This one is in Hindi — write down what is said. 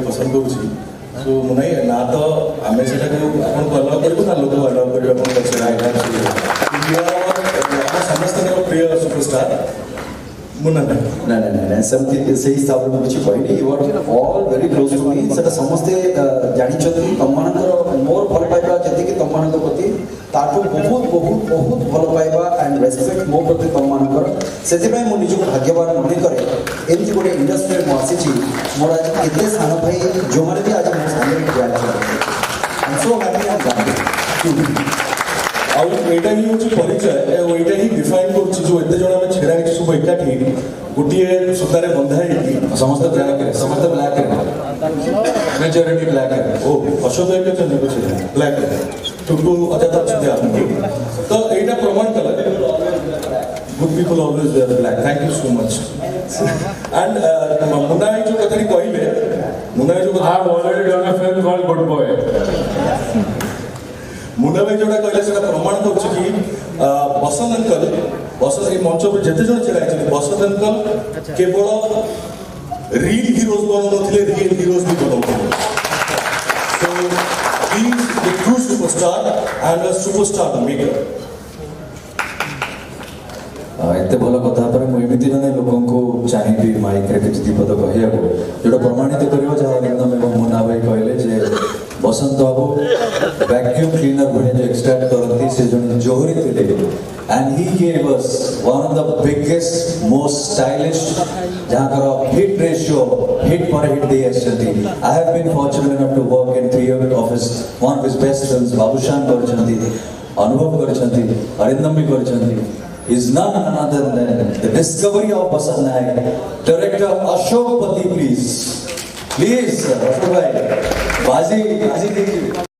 पसंद करुँची सो मुना ना तो आम से अलाउ करूँ ना लोग अलाउ कर समस्त प्रिय सुपरस्टार मुना ना ना ना सेमती से हिसाब से कुछ कहनी you are all very close to me सेटा समस्ते जानिछथि तममानकर मोर भल पाइबा जति कि तममानकर प्रति ताठो बहुत बहुत बहुत भल पाइबा एंड रेस्पेक्ट मो प्रति तममानकर सेति पय मो निजो भाग्यवान मने करे एमती गोटे इंडस्ट्री में आसी मोर आज एते सान भाई जो माने भी आज मो सामने किया I am so happy and glad आउ एटा ही होची परिचय एटा ही डिफाइन करछि जो एते जण हम छेड़ा हे सब एकाठी गोटिए सुतारे बंधा हे समस्त ब्लैक मेजॉरिटी ब्लैक है ओ अशोक भाई के चंदे कुछ ब्लैक टुटू अजता छदे आपको तो एटा प्रमाण कला good people always there black thank you so much and Munna Bhai जो कथरी कहले मुन्ना भाई जो I have already done a film called good boy Munna Bhai जोटा कहले सेटा प्रमाण करछि कि बसंत अंकल बसंत ए मंच पर जते जण छेड़ा छै बसंत अंकल केवल रियल हीरोज बनौनथिले रियल हीरोज भी बनौनथिले so he is the true superstar and a superstar maker एते भल कथा पर मु एमिति जने लोकन को चाहिबी माइक रे किछ दीपद कहिया को जेटा प्रमाणित करियो जे अरिंदम एवं मुन्ना भाई कहले जे बसंत बाबू वैक्यूम क्लीनर भने जो एक्सट्रैक्ट करती से जने जोहरी थे and he gave us one of the biggest most stylish जहां कर हिट रेशियो हिट पर हिट दे आछती I have been fortunate enough to work in 3 years of his one of his best films Babushan करछंती अनुभव करछंती अरिंदम भी करछंती is none other than the discovery of Basant Naik, director Ashok Pati, please Ashok bhai baji dikhiye